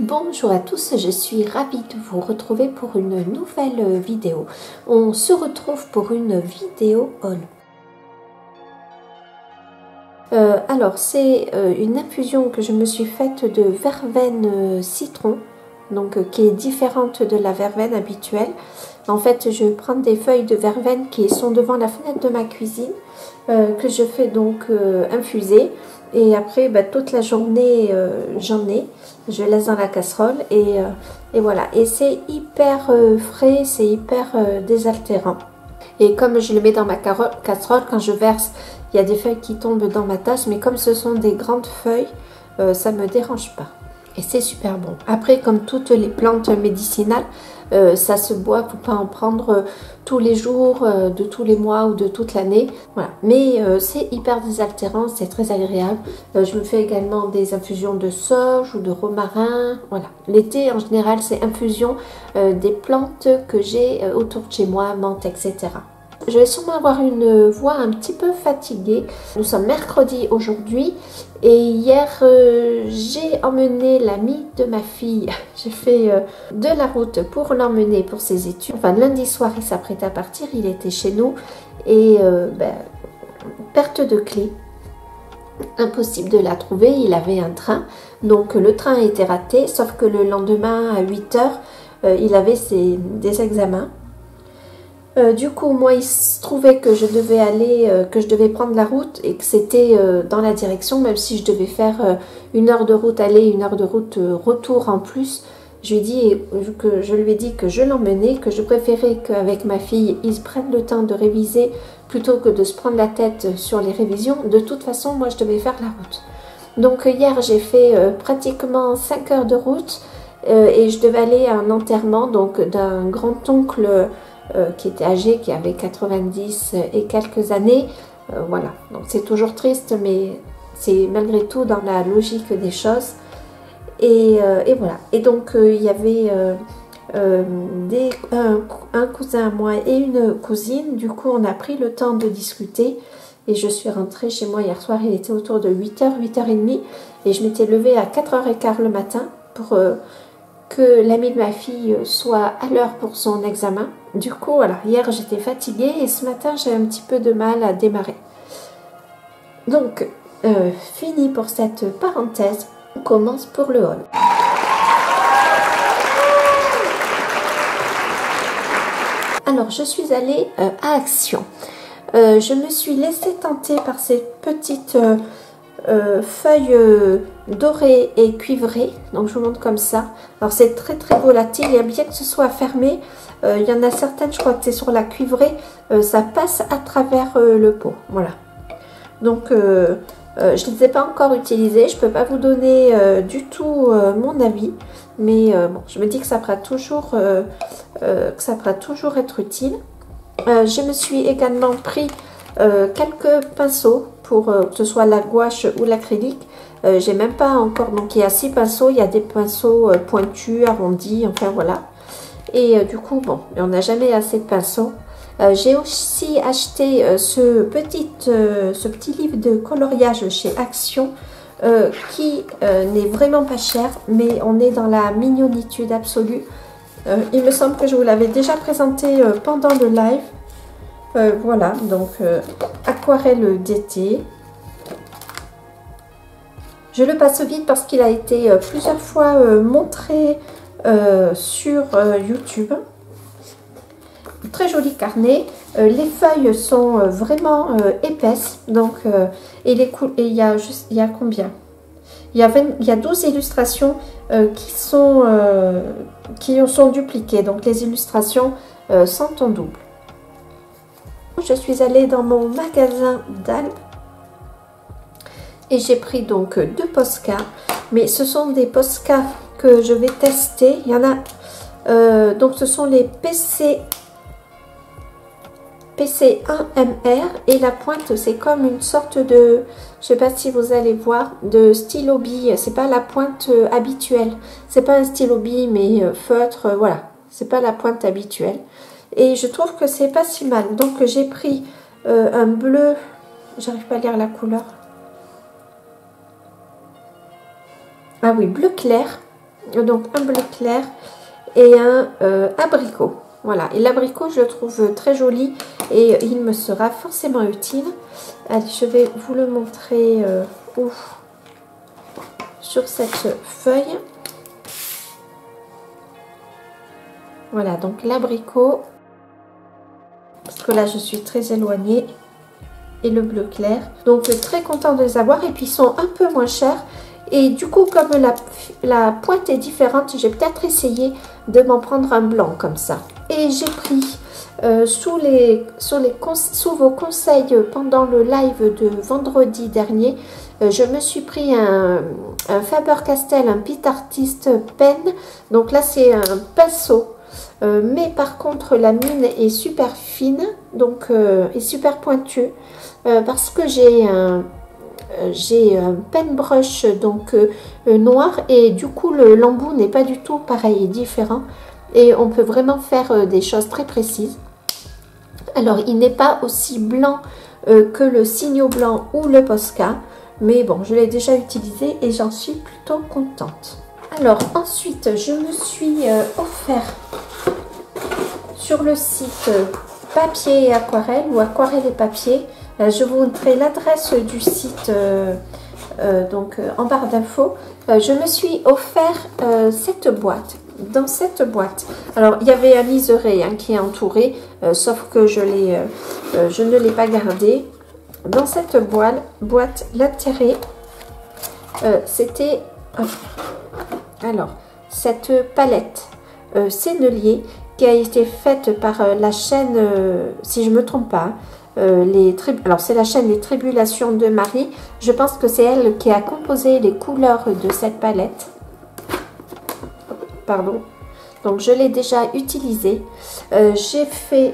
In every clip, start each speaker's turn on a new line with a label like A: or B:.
A: Bonjour à tous, je suis ravie de vous retrouver pour une nouvelle vidéo. On se retrouve pour une vidéo haul. Alors c'est une infusion que je me suis faite de verveine citron, donc qui est différente de la verveine habituelle. En fait, je prends des feuilles de verveine qui sont devant la fenêtre de ma cuisine, que je fais donc infuser. Et après, toute la journée, j'en ai. Je laisse dans la casserole et voilà. Et c'est hyper frais, c'est hyper désaltérant. Et comme je le mets dans ma casserole, quand je verse, il y a des feuilles qui tombent dans ma tasse. Mais comme ce sont des grandes feuilles, ça ne me dérange pas. Et c'est super bon. Après, comme toutes les plantes médicinales, ça se boit, il ne faut pas en prendre tous les jours, de tous les mois ou de toute l'année. Voilà. Mais c'est hyper désaltérant, c'est très agréable. Je me fais également des infusions de sauge ou de romarin. Voilà. L'été, en général, c'est infusion des plantes que j'ai autour de chez moi, menthe, etc. Je vais sûrement avoir une voix un petit peu fatiguée. Nous sommes mercredi aujourd'hui et hier j'ai emmené l'ami de ma fille. J'ai fait de la route pour l'emmener pour ses études. Enfin lundi soir il s'apprêtait à partir, il était chez nous et perte de clé. Impossible de la trouver, il avait un train. Donc le train a été raté sauf que le lendemain à 8 h il avait des examens. Du coup, moi, il se trouvait que je devais aller, que je devais prendre la route et que c'était dans la direction, même si je devais faire 1 heure de route aller, 1 heure de route retour en plus. Je lui ai dit que je l'emmenais, que je préférais qu'avec ma fille, ils prennent le temps de réviser plutôt que de se prendre la tête sur les révisions. De toute façon, moi, je devais faire la route. Donc, hier, j'ai fait pratiquement 5 heures de route et je devais aller à un enterrement d'un grand-oncle qui était âgé, qui avait 90 et quelques années. Voilà, donc c'est toujours triste, mais c'est malgré tout dans la logique des choses. Et voilà, et donc il y avait un cousin à moi et une cousine. Du coup, on a pris le temps de discuter. Et je suis rentrée chez moi hier soir, il était autour de 8 h, 8 h30. Et je m'étais levée à 4 h15 le matin pour que l'ami de ma fille soit à l'heure pour son examen. Du coup, voilà, hier j'étais fatiguée et ce matin j'ai un petit peu de mal à démarrer. Donc, fini pour cette parenthèse, on commence pour le haul. Alors, je suis allée à Action. Je me suis laissée tenter par ces petites feuilles dorées et cuivrées, donc je vous montre comme ça. Alors c'est très très volatile et bien que ce soit fermé, il y en a certaines, je crois que c'est sur la cuivrée, ça passe à travers le pot. Voilà, donc je ne les ai pas encore utilisées, je ne peux pas vous donner du tout mon avis, mais bon, je me dis que ça fera toujours être utile. Je me suis également pris quelques pinceaux pour que ce soit la gouache ou l'acrylique. J'ai même pas encore, donc il y a 6 pinceaux, il y a des pinceaux pointus, arrondis, enfin voilà. Et du coup, bon, on n'a jamais assez de pinceaux. J'ai aussi acheté ce petit livre de coloriage chez Action qui n'est vraiment pas cher, mais on est dans la mignonitude absolue. Il me semble que je vous l'avais déjà présenté pendant le live. Voilà, donc aquarelle d'été. Je le passe vite parce qu'il a été plusieurs fois montré sur YouTube. Très joli carnet. Les feuilles sont vraiment épaisses. Donc, et il y a combien? Il y a 12 illustrations qui sont dupliquées. Donc les illustrations sont en double. Je suis allée dans mon magasin d'Albe et j'ai pris donc 2 Posca, mais ce sont des Posca que je vais tester. Il y en a, donc ce sont les PC1MR et la pointe c'est comme une sorte de, je sais pas si vous allez voir, de stylo bille. C'est pas la pointe habituelle, c'est pas un stylo bille mais feutre, voilà, c'est pas la pointe habituelle. Et je trouve que c'est pas si mal. Donc j'ai pris un bleu, j'arrive pas à lire la couleur. Ah oui, bleu clair. donc un bleu clair et un abricot. Voilà, et l'abricot je le trouve très joli et il me sera forcément utile. Allez, je vais vous le montrer sur cette feuille. Voilà, donc l'abricot, parce que là je suis très éloignée, et le bleu clair. Donc très content de les avoir, et puis ils sont un peu moins chers. Et du coup, comme la pointe est différente, j'ai peut-être essayé de m'en prendre un blanc comme ça. Et j'ai pris, sous vos conseils pendant le live de vendredi dernier, je me suis pris un Faber-Castell, un Pit Artist Pen. Donc là, c'est un pinceau. Mais par contre, la mine est super fine, donc et super pointue. Parce que j'ai un pen brush donc noir, et du coup l'embout n'est pas du tout pareil, différent, et on peut vraiment faire des choses très précises. Alors il n'est pas aussi blanc que le Signo blanc ou le Posca, mais bon, je l'ai déjà utilisé et j'en suis plutôt contente. Alors ensuite, je me suis offert sur le site Papier et Aquarelle, ou Aquarelle et Papier. Je vous montrerai l'adresse du site en barre d'infos. Je me suis offert cette boîte. Dans cette boîte, alors il y avait un liseré qui est entouré, sauf que je ne l'ai pas gardé. Dans cette boîte, l'intérêt, c'était alors cette palette Sennelier qui a été faite par la chaîne, si je ne me trompe pas, alors c'est la chaîne Les Tribulations de Marie. Je pense que c'est elle qui a composé les couleurs de cette palette. Pardon. Donc je l'ai déjà utilisée. J'ai fait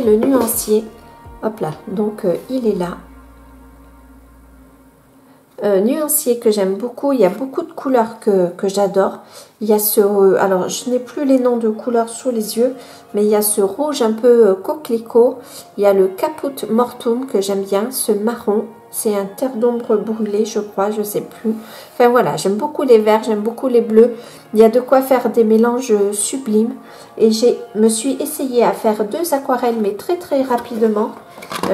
A: le nuancier. Hop là. Donc il est là. Nuancier que j'aime beaucoup. Il y a beaucoup de couleurs que j'adore. Il y a alors je n'ai plus les noms de couleurs sous les yeux, mais il y a ce rouge un peu coquelicot. Il y a le Caput Mortuum que j'aime bien, ce marron. C'est un terre d'ombre brûlée, je crois, je sais plus. Enfin voilà, j'aime beaucoup les verts, j'aime beaucoup les bleus. Il y a de quoi faire des mélanges sublimes. Et me suis essayée à faire 2 aquarelles, mais très très rapidement.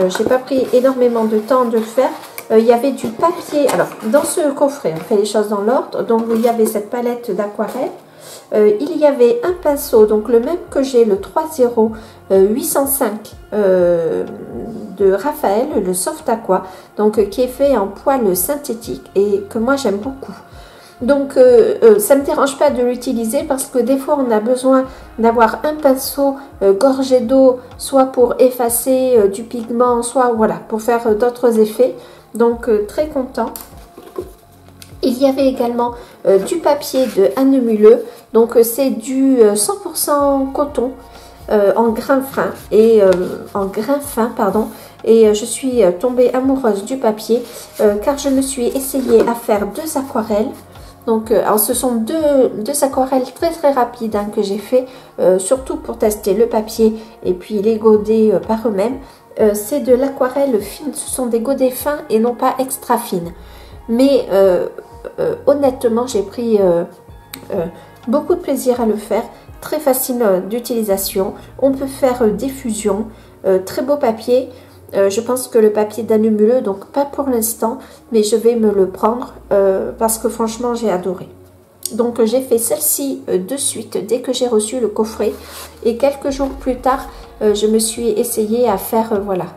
A: J'ai pas pris énormément de temps de le faire. Il y avait du papier. Alors, dans ce coffret, on fait les choses dans l'ordre. Donc, il y avait cette palette d'aquarelle. Il y avait un pinceau, donc le même que j'ai, le 3.0 805 de Raphaël, le Soft Aqua, donc qui est fait en poil synthétique et que moi j'aime beaucoup. Donc ça ne me dérange pas de l'utiliser parce que des fois on a besoin d'avoir un pinceau gorgé d'eau, soit pour effacer du pigment, soit voilà, pour faire d'autres effets. Donc très content. Il y avait également du papier de Anne Muleux, donc c'est du 100% coton en grain fin et je suis tombée amoureuse du papier car je me suis essayée à faire 2 aquarelles. Donc alors ce sont deux aquarelles très très rapides que j'ai fait surtout pour tester le papier et puis les godets par eux-mêmes. C'est de l'aquarelle fine, ce sont des godets fins et non pas extra fines, mais honnêtement j'ai pris beaucoup de plaisir à le faire, très facile d'utilisation. On peut faire des fusions, très beau papier. Je pense que le papier d'Anne Muleux, donc pas pour l'instant, mais je vais me le prendre parce que franchement j'ai adoré. Donc j'ai fait celle-ci de suite dès que j'ai reçu le coffret, et quelques jours plus tard je me suis essayée à faire voilà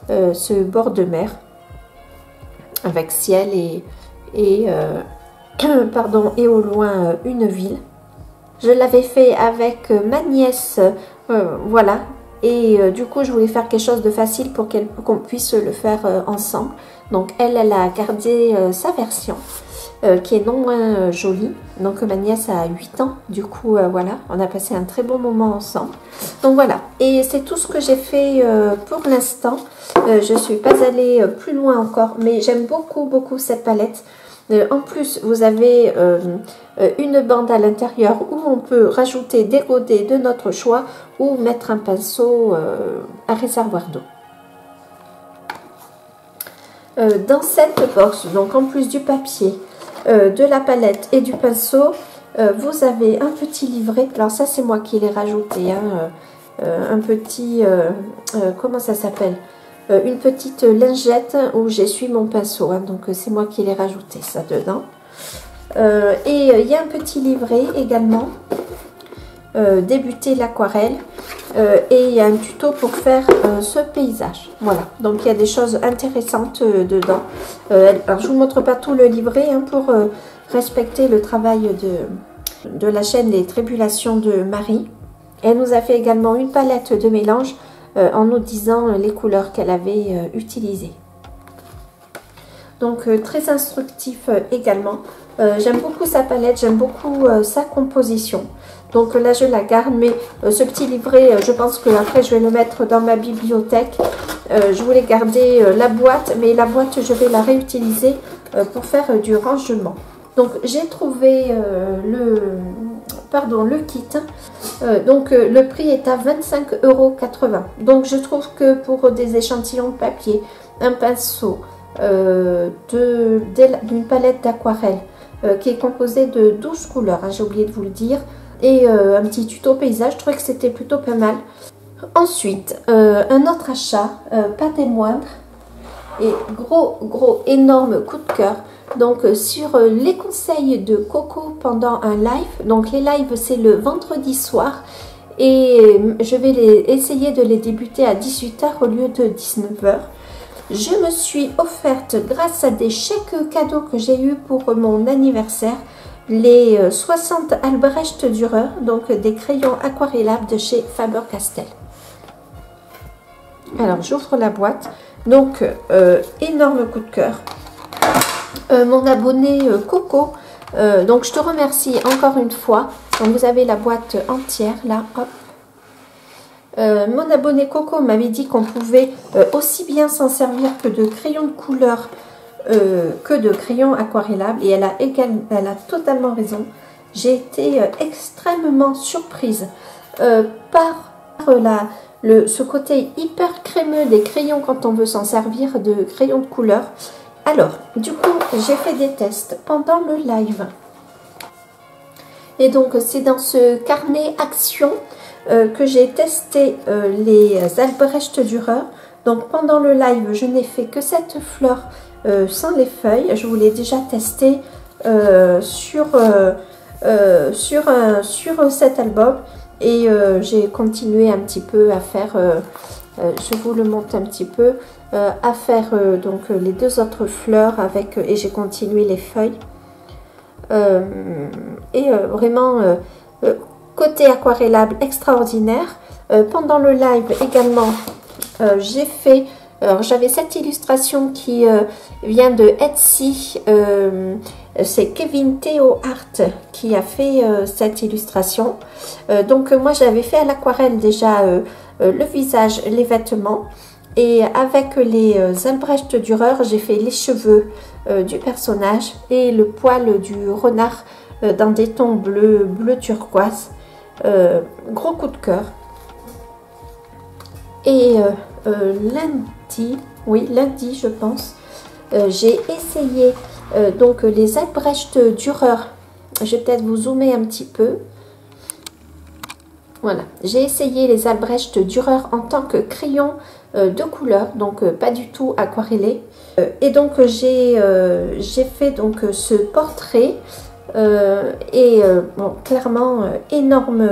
A: ce bord de mer avec ciel et au loin une ville. Je l'avais fait avec ma nièce, voilà, et du coup je voulais faire quelque chose de facile pour qu'on puisse le faire ensemble. Donc elle a gardé sa version qui est non moins jolie. Donc ma nièce a 8 ans, du coup voilà, on a passé un très bon moment ensemble. Donc voilà, et c'est tout ce que j'ai fait pour l'instant. Je ne suis pas allée plus loin encore, mais j'aime beaucoup beaucoup cette palette. En plus, vous avez une bande à l'intérieur où on peut rajouter des godets de notre choix ou mettre un pinceau à réservoir d'eau. Dans cette box, donc en plus du papier, de la palette et du pinceau, vous avez un petit livret. Alors ça c'est moi qui l'ai rajouté, hein, un petit, comment ça s'appelle, une petite lingette où j'essuie mon pinceau, hein, donc c'est moi qui l'ai rajouté ça dedans. Et il y a un petit livret également, débuter l'aquarelle, et il y a un tuto pour faire ce paysage. Voilà, donc il y a des choses intéressantes dedans. Alors je vous montre pas tout le livret, hein, pour respecter le travail de la chaîne Les Tribulations de Marie. Elle nous a fait également une palette de mélange en nous disant les couleurs qu'elle avait utilisées. Donc très instructif également. J'aime beaucoup sa palette, j'aime beaucoup sa composition. Donc là je la garde, mais ce petit livret, je pense que après je vais le mettre dans ma bibliothèque. Je voulais garder la boîte, mais la boîte je vais la réutiliser pour faire du rangement. Donc j'ai trouvé le kit. Donc le prix est à 25,80 €. Donc je trouve que pour des échantillons de papier, un pinceau, d'une palette d'aquarelle qui est composée de 12 couleurs, hein, j'ai oublié de vous le dire, et un petit tuto paysage, je trouvais que c'était plutôt pas mal. Ensuite, un autre achat, pas des moindres, et gros énorme coup de cœur, donc sur les conseils de Coco pendant un live. Donc les lives c'est le vendredi soir, et je vais essayer de les débuter à 18 h au lieu de 19 h. Je me suis offerte, grâce à des chèques cadeaux que j'ai eu pour mon anniversaire, les 60 Albrecht Dürer, donc des crayons aquarellables de chez Faber-Castell. Alors j'ouvre la boîte, donc énorme coup de cœur. Mon abonné Coco, donc je te remercie encore une fois. Donc vous avez la boîte entière là, hop. Mon abonné Coco m'avait dit qu'on pouvait aussi bien s'en servir que de crayons de couleur que de crayons aquarellables, et elle a totalement raison. J'ai été extrêmement surprise par ce côté hyper crémeux des crayons quand on veut s'en servir de crayons de couleur. Alors, du coup, j'ai fait des tests pendant le live. Et donc, c'est dans ce carnet action que j'ai testé les Albrecht Dürer. Donc, pendant le live, je n'ai fait que cette fleur sans les feuilles. Je vous l'ai déjà testé sur cet album. Et j'ai continué un petit peu à faire, je vous le montre un petit peu, à faire donc les deux autres fleurs avec, et j'ai continué les feuilles. Vraiment côté aquarellable extraordinaire. Pendant le live également, j'ai fait, j'avais cette illustration qui vient de Etsy, c'est Kevin Theo Art qui a fait cette illustration. Donc moi j'avais fait à l'aquarelle déjà le visage, les vêtements, et avec les Albrecht Dürer j'ai fait les cheveux du personnage et le poil du renard dans des tons bleu turquoise. Gros coup de cœur. Et lundi je pense, j'ai essayé donc les Albrecht Dürer. Je vais peut-être vous zoomer un petit peu. Voilà, j'ai essayé les Albrecht Dürer en tant que crayon de couleur, donc pas du tout aquarellé. Et donc j'ai fait donc ce portrait bon, clairement énorme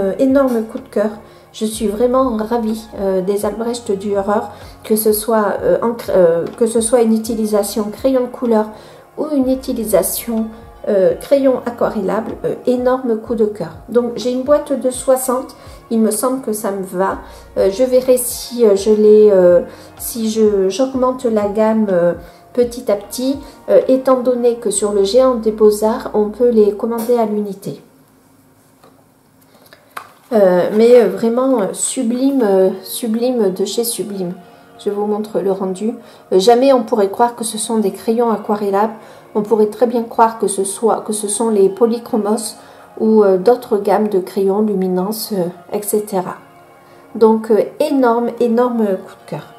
A: coup de cœur. Je suis vraiment ravie des Albrecht Dürer, que ce soit une utilisation crayon de couleur ou une utilisation crayon aquarellable, énorme coup de cœur. Donc j'ai une boîte de 60, il me semble que ça me va. Je verrai si j'augmente la gamme petit à petit, étant donné que sur le géant des Beaux-Arts, on peut les commander à l'unité. Mais vraiment sublime de chez Sublime. Je vous montre le rendu. Jamais on pourrait croire que ce sont des crayons aquarellables. On pourrait très bien croire que ce sont les Polychromos ou d'autres gammes de crayons, luminance, etc. Donc énorme coup de cœur.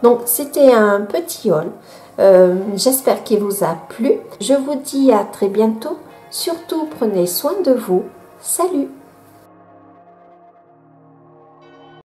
A: Donc c'était un petit haul. J'espère qu'il vous a plu. Je vous dis à très bientôt. Surtout, prenez soin de vous. Salut!